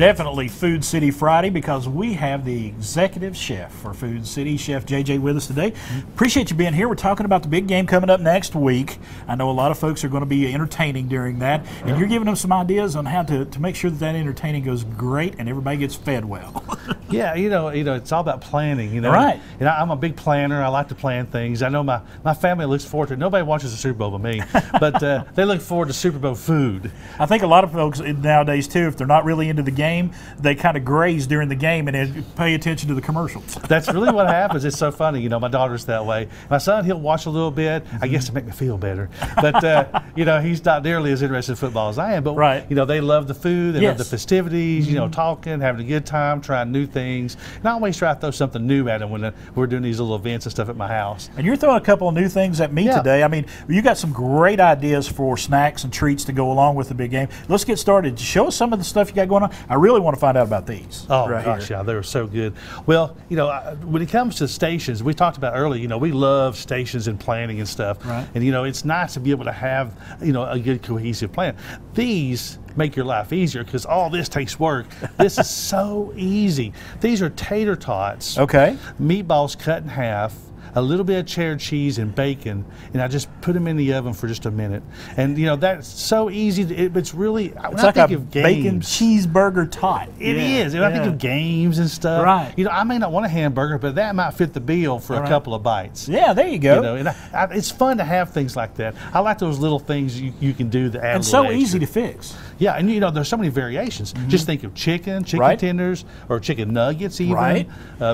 definitely Food City Friday because we have the executive chef for Food City, Chef JJ, with us today. Appreciate you being here. We're talking about the big game coming up next week. I know a lot of folks are going to be entertaining during that, and you're giving them some ideas on how to make sure that entertaining goes great and everybody gets fed well. Yeah, you know, it's all about planning, you know. Right. And I'm a big planner. I like to plan things. I know my family looks forward to it. Nobody watches the Super Bowl but me, but they look forward to Super Bowl food. I think a lot of folks nowadays, too, if they're not really into the game, they kind of graze during the game and then pay attention to the commercials. That's really what happens. It's so funny. You know, my daughter's that way. My son, he'll watch a little bit, I guess to make me feel better. But, you know, he's not nearly as interested in football as I am. But, right. You know, they love the food. They love the festivities, you know, Mm-hmm. talking, having a good time, trying new things. And I always try to throw something new at them when we're doing these little events and stuff at my house. And you're throwing a couple of new things at me today. I mean, you got some great ideas for snacks and treats to go along with the big game. Let's get started. Show us some of the stuff you got going on. I really want to find out about these. Oh, right gosh, here. yeah, they were so good. Well, you know, when it comes to stations, we talked about earlier, you know, we love stations and planning and stuff. Right. And, you know, it's nice to be able to have, you know, a good cohesive plan. These make your life easier because all this takes work. This is so easy. These are tater tots. Okay. Meatballs cut in half, a little bit of cheddar cheese and bacon, and I just put them in the oven for just a minute. And you know, that's so easy. It's really, when It's I like think a of games, bacon cheeseburger tot. It is. And I think of games and stuff. Right. You know, I may not want a hamburger, but that might fit the bill for a couple of bites. Yeah, there you go. You know, and it's fun to have things like that. I like those little things you can do to add and a little so easy extra. to fix. Yeah, and you know, there's so many variations. Just think of chicken tenders, or chicken nuggets even. Right.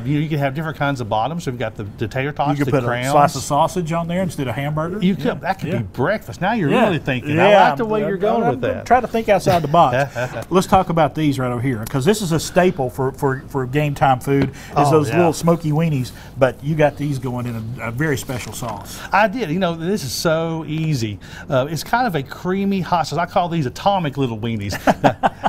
You can have different kinds of bottoms. So we've got the tater tots, You could the put crowns. a slice of sausage on there instead of hamburger. You could, that could be breakfast. Now you're Yeah. really thinking. Yeah, I like the way you're going I'm with that. Try to think outside the box. Let's talk about these right over here because this is a staple for game time food. Is those little smoky weenies, but you got these going in a very special sauce. I did. You know, this is so easy. It's kind of a creamy hot sauce. I call these atomic little weenies.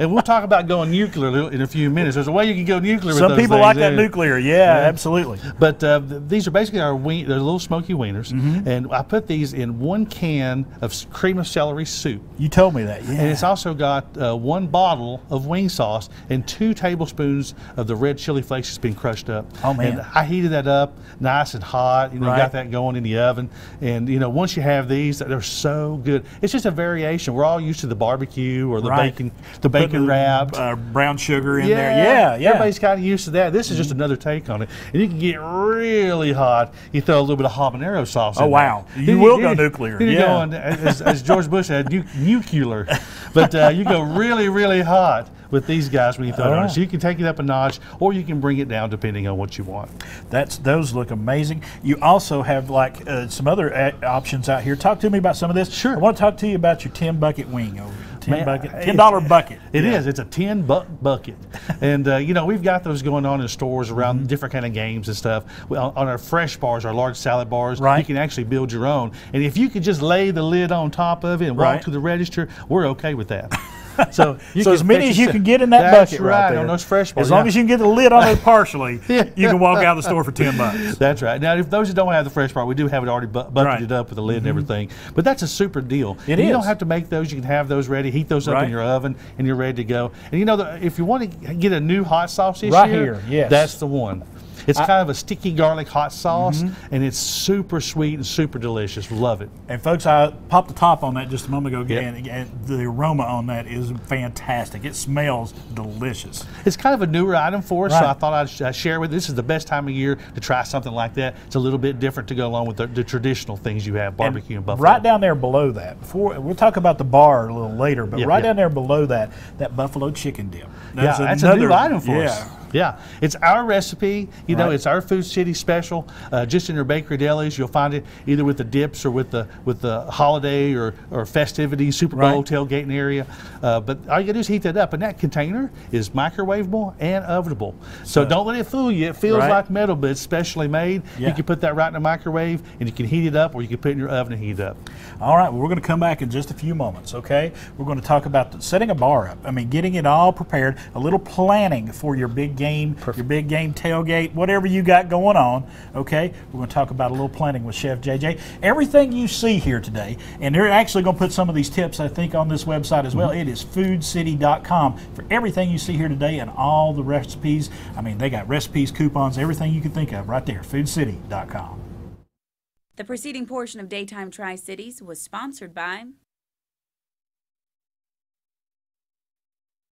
And we'll talk about going nuclear in a few minutes. There's a way you can go nuclear with those things. Some people like that nuclear. Yeah, absolutely. But these are basically they're little smoky wieners. And I put these in 1 can of cream of celery soup. You told me that, yeah. And it's also got 1 bottle of wing sauce and 2 tablespoons of the red chili flakes that's been crushed up. Oh, man. And I heated that up nice and hot. You know, got that going in the oven. And, you know, once you have these, they're so good. It's just a variation. We're all used to the barbecue or the bacon wrapped. Brown sugar in there. Yeah, yeah. Everybody's kind of used to that. This is just another take on it. And you can get really hot. You throw a little bit of habanero sauce in there. Wow. You will go nuclear. You go on, as George Bush said, nuclear. But you go really, really hot with these guys when you throw it on. So you can take it up a notch, or you can bring it down depending on what you want. Those look amazing. You also have like some other options out here. Talk to me about some of this. Sure. I want to talk to you about your 10 bucket wing over $10 bucket. It is. It's a 10 bucket. And, you know, we've got those going on in stores around different kind of games and stuff. On our fresh bars, our large salad bars, you can actually build your own. And if you could just lay the lid on top of it and walk to the register, we're okay with that. So as many as you can get in that bucket right there. On those fresh bars. As long as you can get the lid on it partially, you can walk out of the store for $10. That's right. Now, if those that don't have the fresh bar, we do have it already bucketed up with the lid and everything. But that's a super deal. You don't have to make those. You can have those ready, heat those up in your oven, and you're ready to go. And you know, if you want to get a new hot sauce this year, that's the one. It's kind of a sticky garlic hot sauce, and it's super sweet and super delicious. Love it. And folks, I popped the top on that just a moment ago, and the aroma on that is fantastic. It smells delicious. It's kind of a newer item for us, so I thought I'd share with you. This is the best time of year to try something like that. It's a little bit different to go along with the traditional things you have, barbecue and buffalo. Right down there below that, we'll talk about the bar a little later, but right down there below that buffalo chicken dip. That's a new item for us. Yeah, it's our recipe. You know, it's our Food City special. Just in your bakery delis, you'll find it either with the dips or with the holiday or festivity Super Bowl tailgating area. But all you gotta do is heat that up, and that container is microwavable and ovenable. So don't let it fool you. It feels like metal, but it's specially made. You can put that right in the microwave, and you can heat it up, or you can put it in your oven and heat it up. All right, well, we're going to come back in just a few moments. Okay, we're going to talk about setting a bar up. I mean, getting it all prepared, a little planning for your big game, your big game tailgate, whatever you got going on, okay? We're going to talk about a little planning with Chef JJ. Everything you see here today, and they're actually going to put some of these tips, I think, on this website as well. It is foodcity.com for everything you see here today and all the recipes. I mean, they got recipes, coupons, everything you can think of right there, foodcity.com. The preceding portion of Daytime Tri-Cities was sponsored by